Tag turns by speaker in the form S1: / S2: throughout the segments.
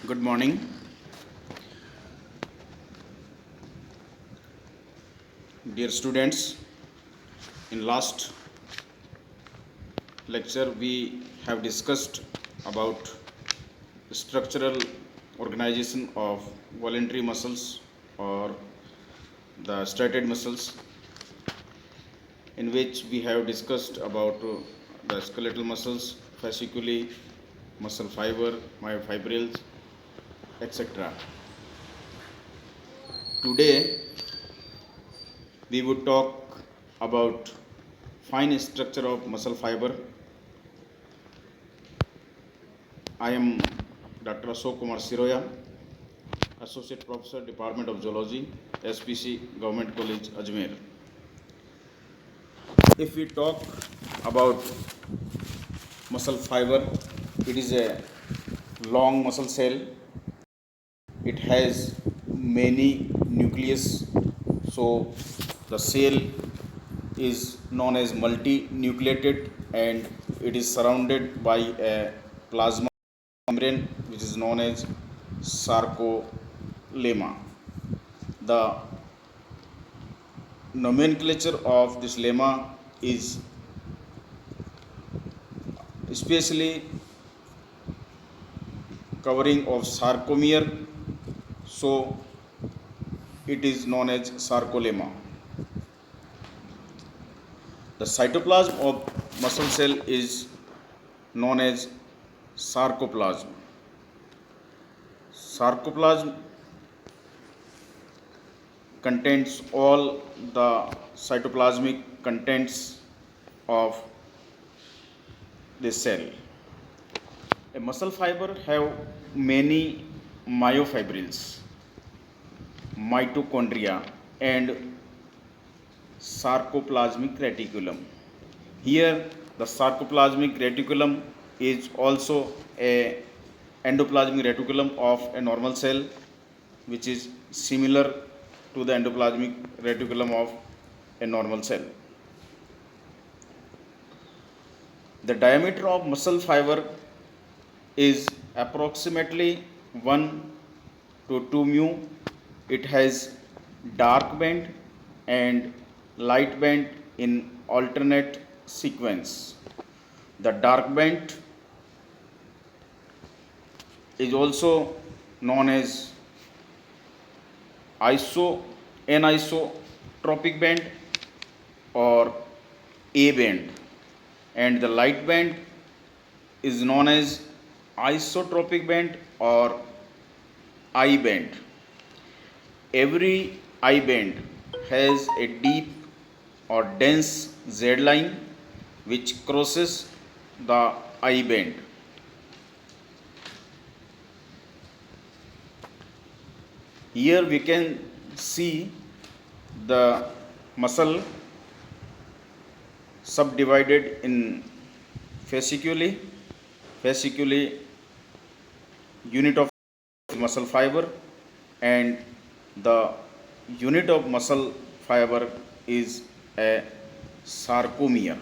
S1: Good morning. Dear students, in last lecture we have discussed about structural organization of voluntary muscles or the striated muscles, in which we have discussed about the skeletal muscles, fasciculi, muscle fiber, myofibrils, etc. Today we would talk about fine structure of muscle fiber. I am Dr. Ashok Kumar Siroya, Associate Professor, Department of Zoology, SPC, Government College, Ajmer. If we talk about muscle fiber, it is a long muscle cell. It has many nucleus, so the cell is known as multinucleated and it is surrounded by a plasma membrane which is known as sarcolemma. The nomenclature of this lemma is especially covering of sarcomere, so it is known as sarcolemma. The cytoplasm of muscle cell is known as sarcoplasm. Sarcoplasm contains all the cytoplasmic contents of this cell. A muscle fiber have many myofibrils, mitochondria and sarcoplasmic reticulum. Here the sarcoplasmic reticulum is also a endoplasmic reticulum of a normal cell, which is similar to the endoplasmic reticulum of a normal cell. The diameter of muscle fiber is approximately 1 to 2 mu. It has dark band and light band in alternate sequence. The dark band is also known as anisotropic band or A band, and the light band is known as isotropic band or I band. Every I band has a deep or dense Z line which crosses the I band. Here we can see the muscle subdivided in fasciculi. Fasciculi, unit of muscle fiber, and the unit of muscle fiber is a sarcomere.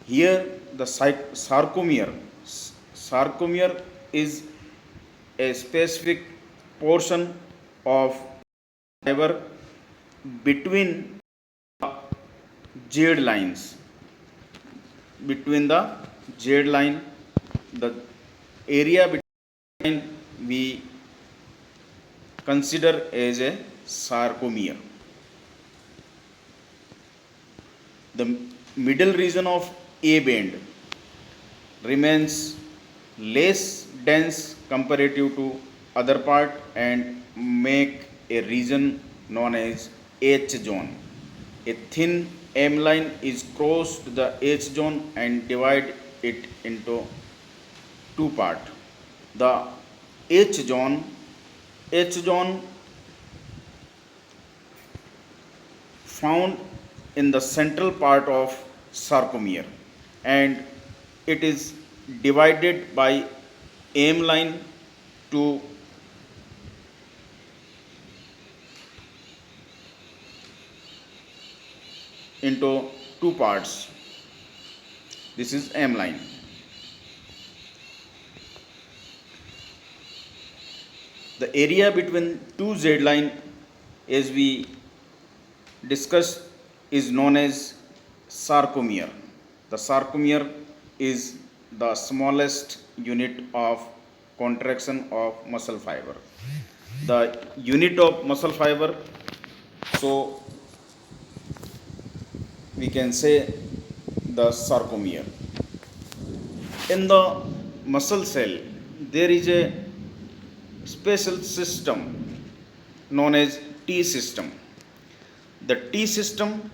S1: Here the sarcomere is a specific portion of fiber between Z lines. Between the Z line, the area between we consider as a sarcomere. The middle region of A band remains less dense comparative to other part and make a region known as H zone. A thin M line is crossed the H zone and divide it into two parts. The H zone found in the central part of sarcomere, and it is divided by M line to into two parts. This is M line. The area between two Z line, as we discussed, is known as sarcomere. The sarcomere is the smallest unit of contraction of muscle fiber. The unit of muscle fiber, so we can say the sarcomere. In the muscle cell, there is a special system known as T system. The T system,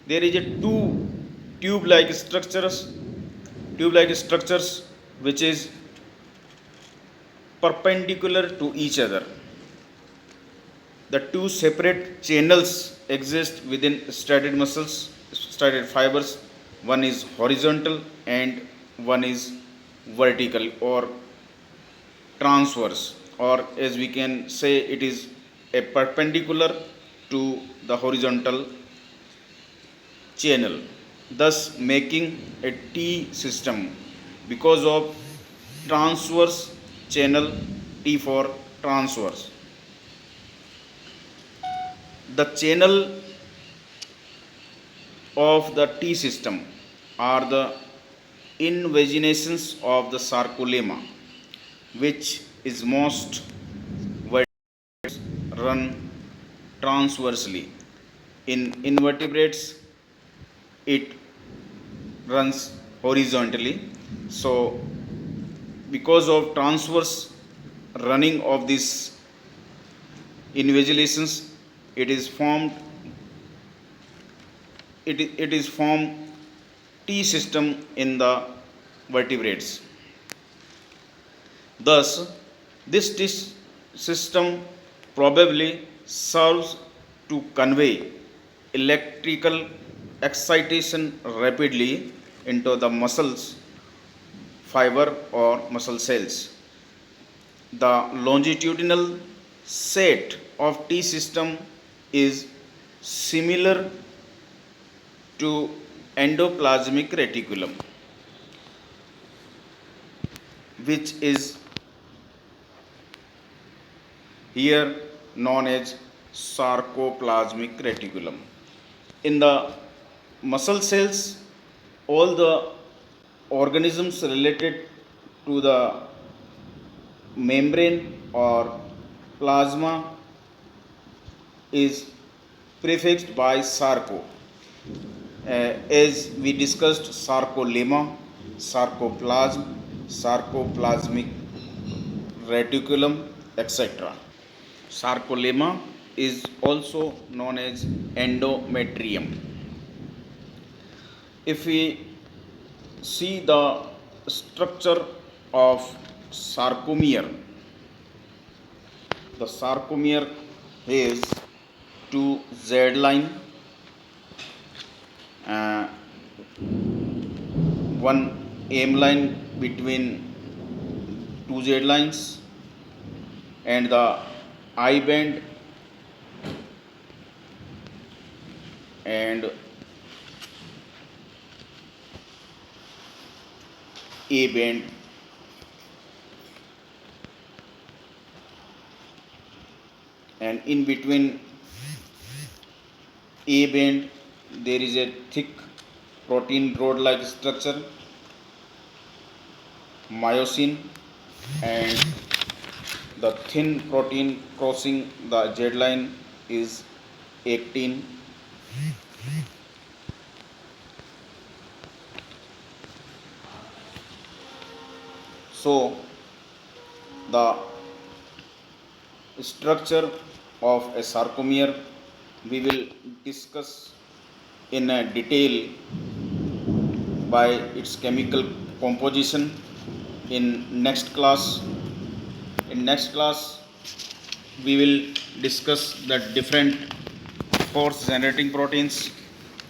S1: there is a two tube-like structures which is perpendicular to each other. The two separate channels exist within striated fibers. One is horizontal and one is vertical or transverse, or as we can say, it is a perpendicular to the horizontal channel, thus making a T system because of transverse channel, T for transverse. The channel of the T system are the invaginations of the sarcolemma, which is most run transversely. In invertebrates, it runs horizontally. So, because of transverse running of these invaginations, it is formed. It is formed T system in the vertebrates. Thus, this T system probably serves to convey electrical excitation rapidly into the muscles fiber or muscle cells. The longitudinal set of T system is similar to endoplasmic reticulum, which is here known as sarcoplasmic reticulum. In the muscle cells, all the organisms related to the membrane or plasma is prefixed by sarco. As we discussed, sarcolemma, sarcoplasm, sarcoplasmic reticulum, etc. Sarcolemma is also known as endometrium. If we see the structure of sarcomere, the sarcomere has two Z line, one M line between two Z lines, and the I band and A band, and in between A band there is a thick protein rod like structure, myosin, and the thin protein crossing the Z line is actin. So, the structure of a sarcomere we will discuss in a detail by its chemical composition in next class. In next class, we will discuss the different force generating proteins,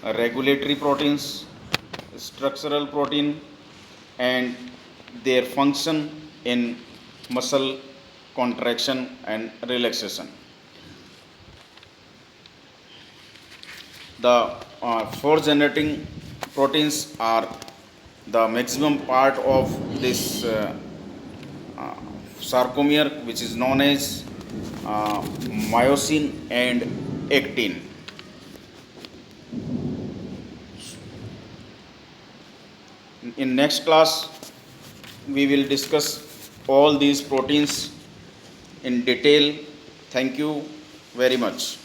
S1: regulatory proteins, structural protein, and their function in muscle contraction and relaxation. The force generating proteins are the maximum part of this sarcomere, which is known as myosin and actin. In next class, we will discuss all these proteins in detail. Thank you very much.